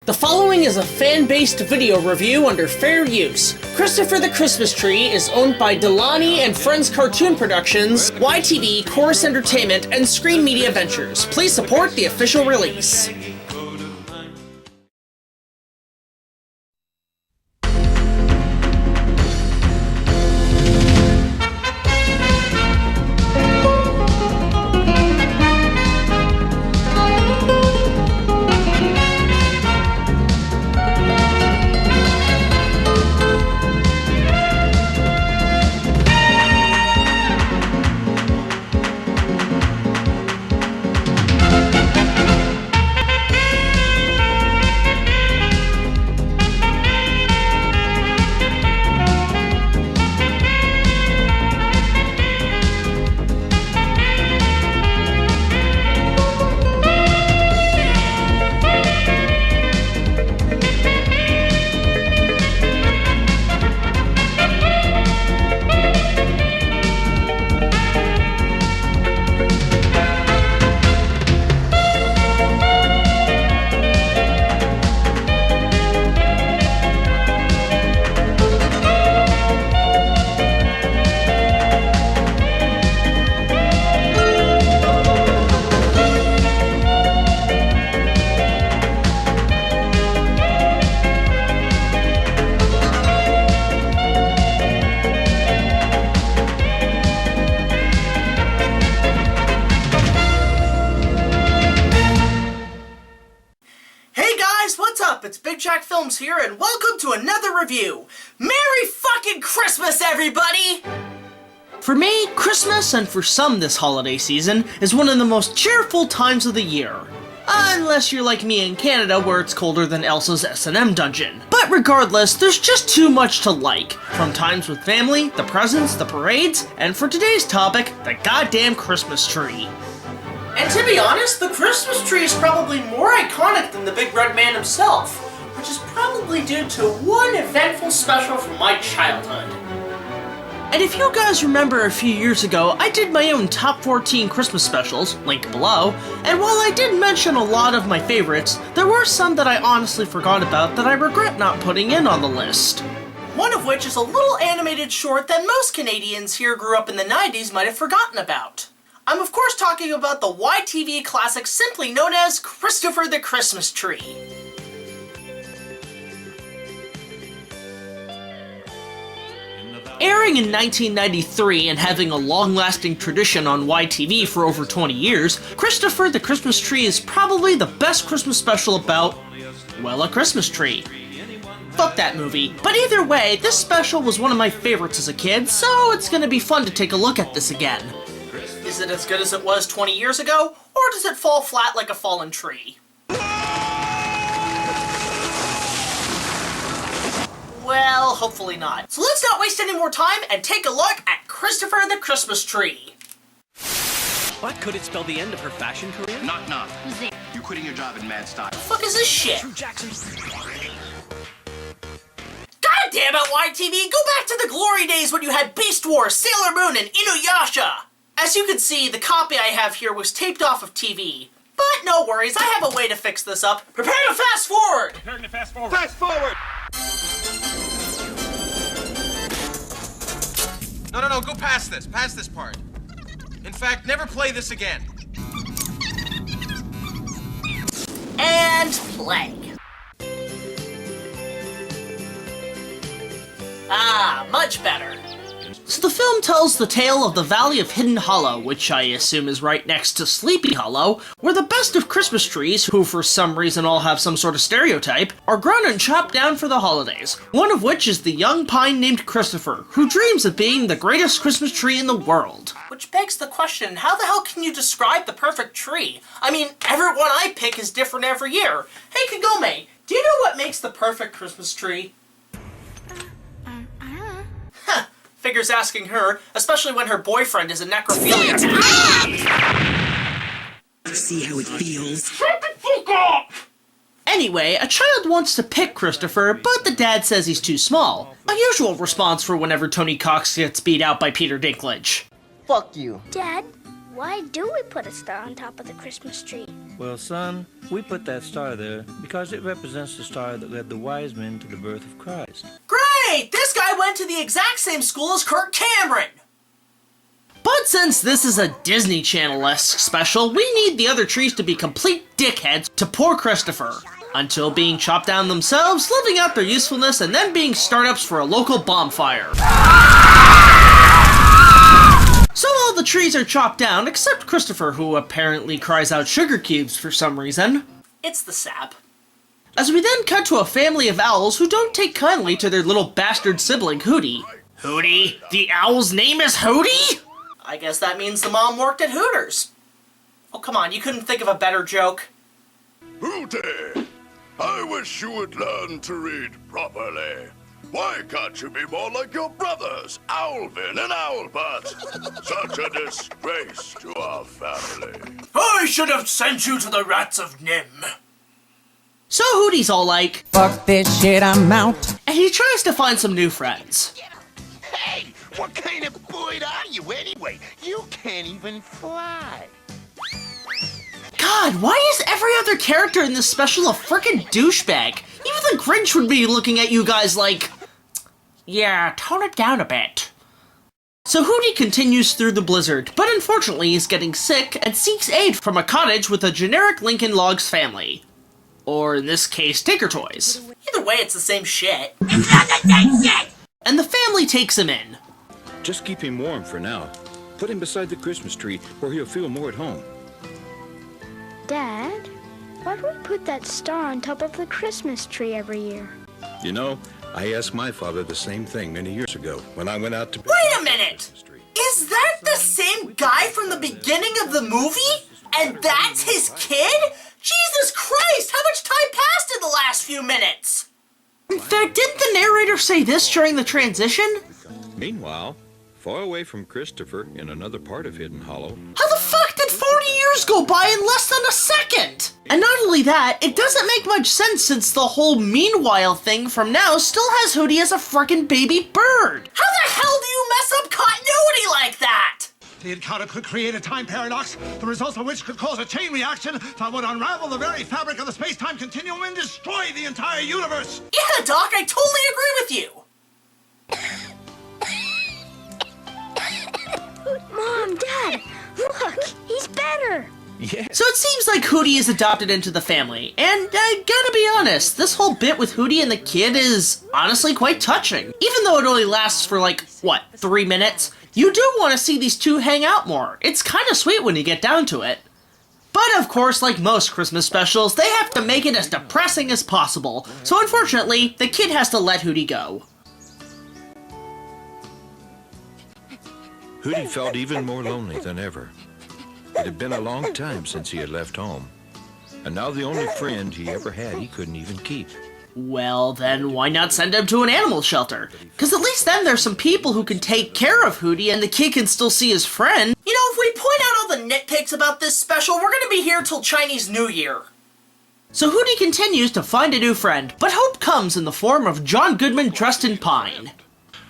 The following is a fan-based video review under fair use. Chirstopher the Christmas Tree is owned by Delaney and Friends Cartoon Productions, YTV, Chorus Entertainment, and Screen Media Ventures. Please support the official release. It's BigJackFilms here, and welcome to another review! Merry fucking Christmas, everybody! For me, Christmas, and for some this holiday season, is one of the most cheerful times of the year. Unless you're like me in Canada, where it's colder than Elsa's S&M dungeon. But regardless, there's just too much to like. From times with family, the presents, the parades, and for today's topic, the goddamn Christmas tree. And to be honest, the Christmas tree is probably more iconic than the Big Red Man himself, which is probably due to one eventful special from my childhood. And if you guys remember a few years ago, I did my own top 14 Christmas specials, linked below, and while I did mention a lot of my favorites, there were some that I honestly forgot about that I regret not putting in on the list. One of which is a little animated short that most Canadians here grew up in the 90s might have forgotten about. I'm of course talking about the YTV classic simply known as Chirstopher the Christmas Tree. Airing in 1993 and having a long-lasting tradition on YTV for over 20 years, Chirstopher the Christmas Tree is probably the best Christmas special about, well, a Christmas tree. Fuck that movie. But either way, this special was one of my favorites as a kid, so it's gonna be fun to take a look at this again. Is it as good as it was 20 years ago, or does it fall flat like a fallen tree? Well, hopefully not. So let's not waste any more time and take a look at Chirstopher the Christmas Tree. What? Could it spell the end of her fashion career? Knock knock. You quitting your job in mad style. The fuck is this shit? True Jackson. God damn it, YTV! Go back to the glory days when you had Beast Wars, Sailor Moon, and Inuyasha! As you can see, the copy I have here was taped off of TV. But no worries, I have a way to fix this up. Prepare to fast forward! Preparing to fast forward. Fast forward! No, go past this part. In fact, never play this again. And play. Ah, much better. So the film tells the tale of the Valley of Hidden Hollow, which I assume is right next to Sleepy Hollow, where the best of Christmas trees, who for some reason all have some sort of stereotype, are grown and chopped down for the holidays. One of which is the young pine named Chirstopher, who dreams of being the greatest Christmas tree in the world. Which begs the question, how the hell can you describe the perfect tree? I mean, every one I pick is different every year. Hey Kagome, do you know what makes the perfect Christmas tree? Figures asking her, especially when her boyfriend is a necrophiliac. See how it feels? Shut the fuck up! Anyway, a child wants to pick Chirstopher, but the dad says he's too small. A usual response for whenever Tony Cox gets beat out by Peter Dinklage. Fuck you. Dad, why do we put a star on top of the Christmas tree? Well, son, we put that star there because it represents the star that led the wise men to the birth of Christ. Great! This guy went to the exact same school as Kirk Cameron! But since this is a Disney Channel-esque special, we need the other trees to be complete dickheads to poor Chirstopher, until being chopped down themselves, living out their usefulness, and then being startups for a local bonfire. So all the trees are chopped down, except Chirstopher, who apparently cries out sugar cubes for some reason. It's the sap. As we then cut to a family of owls who don't take kindly to their little bastard sibling, Hootie. Hootie? The owl's name is Hootie? I guess that means the mom worked at Hooters. Oh, come on, you couldn't think of a better joke? Hootie, I wish you would learn to read properly. Why can't you be more like your brothers, Alvin and Albert? Such a disgrace to our family. I should have sent you to the rats of Nim. So Hootie's all like, fuck this shit, I'm out. And he tries to find some new friends. Hey, what kind of boy are you anyway? You can't even fly. God, why is every other character in this special a frickin' douchebag? Even the Grinch would be looking at you guys like, yeah, tone it down a bit. So Hootie continues through the blizzard, but unfortunately he's getting sick and seeks aid from a cottage with a generic Lincoln Logs family. Or in this case, Tinker Toys. Either way, it's the same shit. It's not the same shit! And the family takes him in. Just keep him warm for now. Put him beside the Christmas tree where he'll feel more at home. Dad, why do we put that star on top of the Christmas tree every year? You know, I asked my father the same thing many years ago when I went out to... Wait a minute! Is that the same guy from the beginning of the movie? And that's his kid? Jesus Christ, how much time passed in the last few minutes? In fact, didn't the narrator say this during the transition? Meanwhile, far away from Chirstopher in another part of Hidden Hollow... How the fuck did 40 years go by in less than a second? And not only that, it doesn't make much sense since the whole meanwhile thing from now still has Hootie as a frickin' baby bird. How the hell do you mess up continuity like that? The encounter could create a time paradox, the results of which could cause a chain reaction that would unravel the very fabric of the space-time continuum and destroy the entire universe. Yeah, Doc, I totally agree with you. Mom, Dad, look, he's better. Yeah. So it seems like Hootie is adopted into the family, and I gotta be honest, this whole bit with Hootie and the kid is honestly quite touching. Even though it only lasts for like, what, 3 minutes? You do want to see these two hang out more. It's kind of sweet when you get down to it. But of course, like most Christmas specials, they have to make it as depressing as possible. So unfortunately, the kid has to let Hootie go. Hootie felt even more lonely than ever. It had been a long time since he had left home. And now the only friend he ever had he couldn't even keep. Well, then why not send him to an animal shelter? Because at least then there's some people who can take care of Hootie and the kid can still see his friend. You know, if we point out all the nitpicks about this special, we're gonna be here till Chinese New Year. So Hootie continues to find a new friend, but hope comes in the form of John Goodman dressed in pine.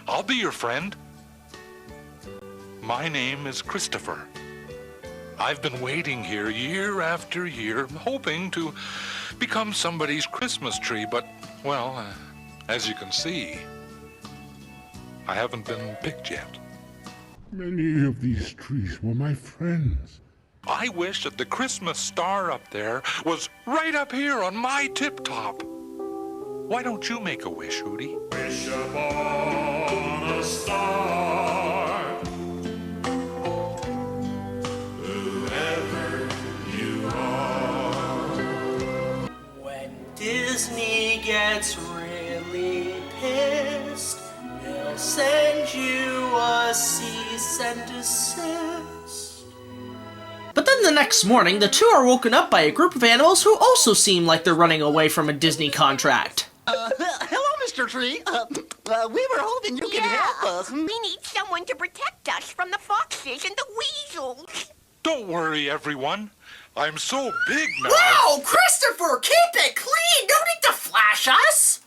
I'll be your friend. My name is Chirstopher. I've been waiting here year after year, hoping to become somebody's Christmas tree, but, well, as you can see, I haven't been picked yet. Many of these trees were my friends. I wish that the Christmas star up there was right up here on my tip-top. Why don't you make a wish, Hootie? Wish upon a star, whoever you are. When Disney gets really pissed, they'll send you a cease and desist. But then the next morning, the two are woken up by a group of animals who also seem like they're running away from a Disney contract. Hello, Mr. Tree. We were hoping you could help us. We need someone to protect us from the foxes and the weasels. Don't worry, everyone. I'm so big now. Wow, Chirstopher, keep it clean! No need to flash us!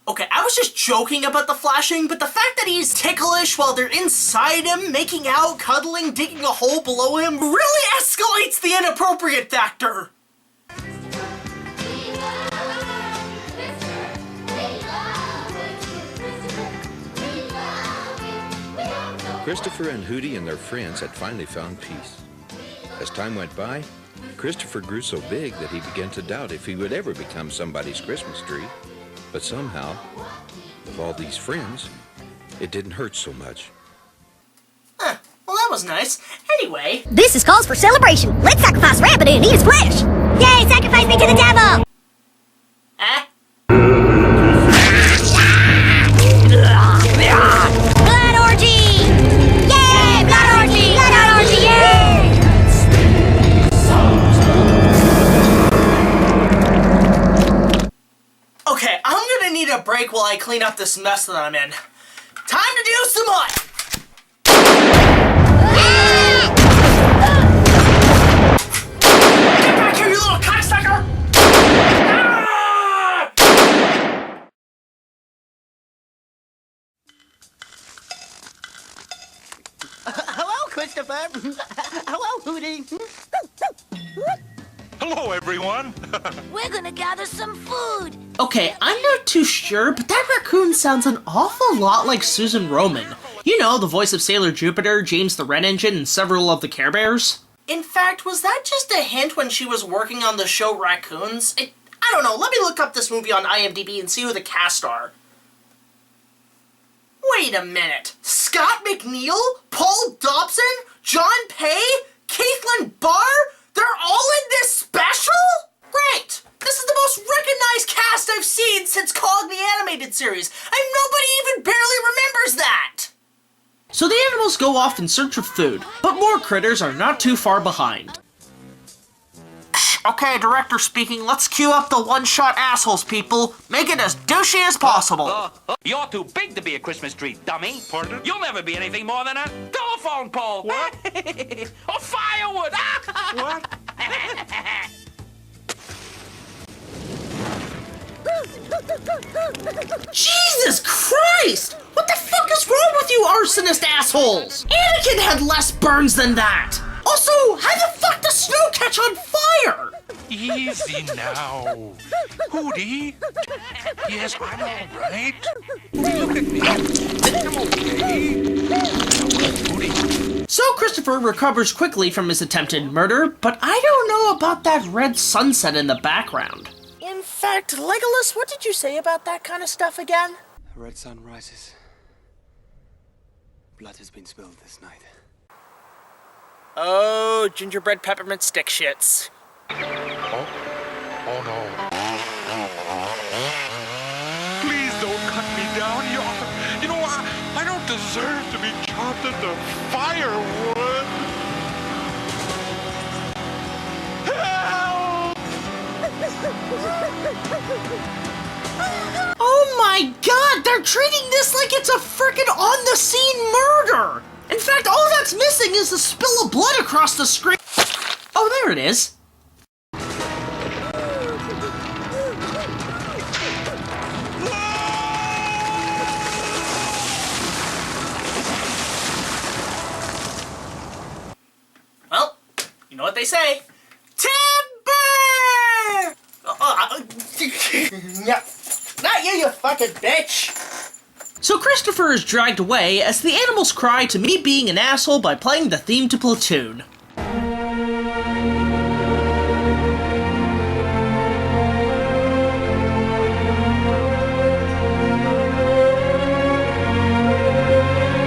Okay, I was just joking about the flashing, but the fact that he's ticklish while they're inside him, making out, cuddling, digging a hole below him, really escalates the inappropriate factor. Chirstopher and Hootie and their friends had finally found peace. As time went by, Chirstopher grew so big that he began to doubt if he would ever become somebody's Christmas tree. But somehow, with all these friends, it didn't hurt so much. Huh, well that was nice. Anyway... This is cause for celebration. Let's sacrifice Rabbit and eat his flesh. Yay, sacrifice me to the devil! Blood orgy! Yay, blood orgy! Blood orgy, yay! Okay, I'm gonna need a break while I clean up this mess that I'm in. Time to do some more! Get back here, you little cocksucker! Hello, Chirstopher. Hello, Hootie. Hello, everyone. We're gonna gather some food. Okay, I'm not too sure, but that raccoon sounds an awful lot like Susan Roman. You know, the voice of Sailor Jupiter, James the Red Engine, and several of the Care Bears. In fact, was that just a hint when she was working on the show Raccoons? I don't know, let me look up this movie on IMDb and see who the cast are. Wait a minute. Scott McNeil? Paul Dobson? John Pay? Caitlin Barr? They're all in this special? Great! This is the most recognized cast I've seen since Cog the Animated Series, and nobody even barely remembers that! So the animals go off in search of food, but more critters are not too far behind. Okay, director speaking, let's cue up the one-shot assholes, people. Make it as douchey as possible. You're too big to be a Christmas tree, dummy. Pardon? You'll never be anything more than a telephone pole. What? Or firewood. What? Jesus Christ! What the fuck is wrong with you arsonist assholes? Anakin had less burns than that! Also, how the fuck does snow catch on fire? Easy now. Hootie? Yes, I'm all right. Look at me. I'm okay. Hootie. So Chirstopher recovers quickly from his attempted murder, but I don't know about that red sunset in the background. In fact, Legolas, what did you say about that kind of stuff again? The red sun rises. Blood has been spilled this night. Oh, gingerbread peppermint stick shits. Oh no. Please don't cut me down. You know, I don't deserve to be chopped into firewood. Help! Oh my god, they're treating this like it's a frickin' on-the-scene murder! In fact, all that's missing is a spill of blood across the screen. Oh, there it is. Well, you know what they say. Timber! Not you fucking bitch! So Chirstopher is dragged away as the animals cry to me being an asshole by playing the theme to Platoon.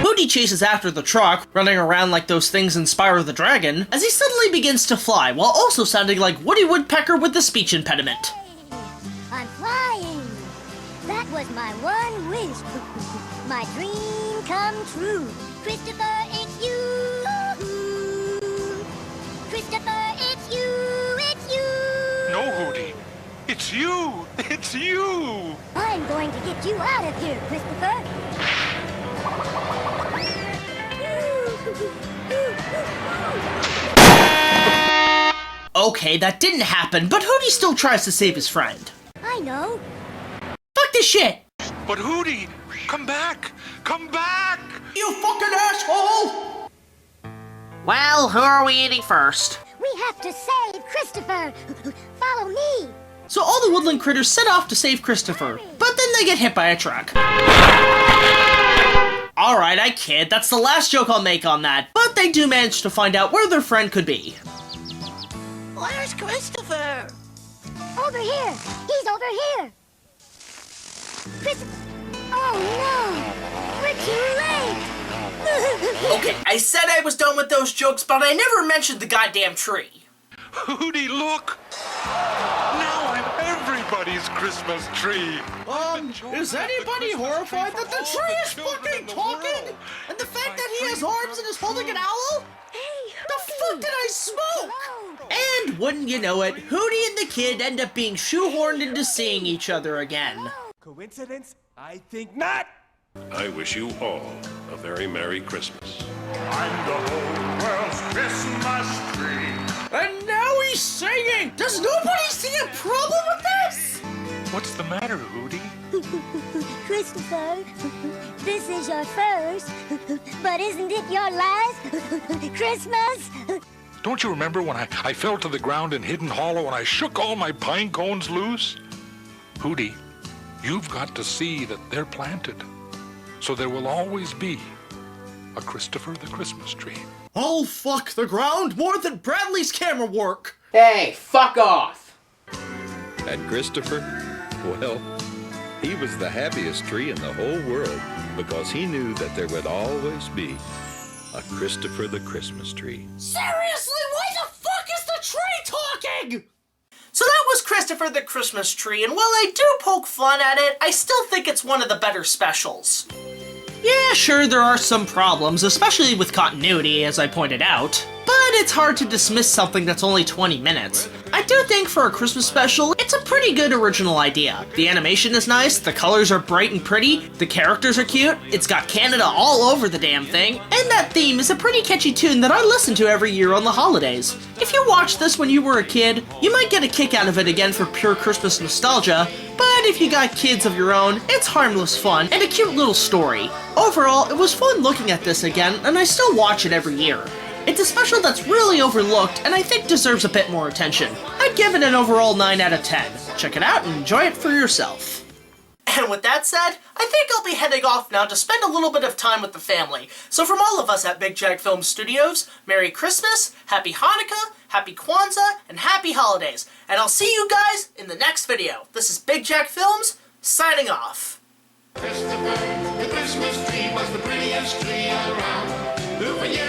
Hootie chases after the truck, running around like those things in Spyro the Dragon, as he suddenly begins to fly, while also sounding like Woody Woodpecker with the speech impediment. I'm flying. That was my one wish. My dream come true. Chirstopher, it's you. Chirstopher, it's you. It's you. No, Hootie. It's you. It's you. I'm going to get you out of here, Chirstopher. Okay, that didn't happen, but Hootie still tries to save his friend. I know. Fuck this shit! But Hootie, come back! Come back! You fucking asshole! Well, who are we eating first? We have to save Chirstopher. Follow me. So all the woodland critters set off to save Chirstopher, but then they get hit by a truck. Alright, I kid, that's the last joke I'll make on that, but they do manage to find out where their friend could be. Where's Chirstopher? Over here. He's over here. Chirstopher. Oh no. We're too late. Okay, I said I was done with those jokes, but I never mentioned the goddamn tree. Hootie, look! Now I'm everybody's Christmas tree. Is anybody horrified that the tree is fucking talking? And the fact that he has arms and is holding an owl? Hey, the fuck did I smoke? And wouldn't you know it, Hootie and the kid end up being shoehorned into seeing each other again. Coincidence? I think not. I wish you all a very Merry Christmas. I'm the whole world's Christmas tree. And now he's singing! Does nobody see a problem with this? What's the matter, Hootie? Chirstopher, this is your first, but isn't it your last Christmas? Don't you remember when I fell to the ground in Hidden Hollow and I shook all my pine cones loose? Hootie, you've got to see that they're planted. So there will always be a Chirstopher the Christmas tree. I'll fuck the ground more than Bradley's camera work! Hey, fuck off! And Chirstopher, well, he was the happiest tree in the whole world because he knew that there would always be a Chirstopher the Christmas tree. Seriously, why the fuck is the tree talking? So that was Chirstopher the Christmas tree, and while I do poke fun at it, I still think it's one of the better specials. Yeah, sure, there are some problems, especially with continuity, as I pointed out, but it's hard to dismiss something that's only 20 minutes. I do think for a Christmas special, it's a pretty good original idea. The animation is nice, the colors are bright and pretty, the characters are cute, it's got Canada all over the damn thing, and that theme is a pretty catchy tune that I listen to every year on the holidays. If you watched this when you were a kid, you might get a kick out of it again for pure Christmas nostalgia, but if you got kids of your own, it's harmless fun and a cute little story. Overall, it was fun looking at this again, and I still watch it every year. It's a special that's really overlooked and I think deserves a bit more attention. I'd give it an overall 9 out of 10. Check it out and enjoy it for yourself. And with that said, I think I'll be heading off now to spend a little bit of time with the family. So from all of us at BigJackFilms Studios, Merry Christmas, Happy Hanukkah, Happy Kwanzaa, and Happy Holidays. And I'll see you guys in the next video. This is BigJackFilms, signing off. Chirstopher, the Christmas tree was the prettiest tree around. Who for years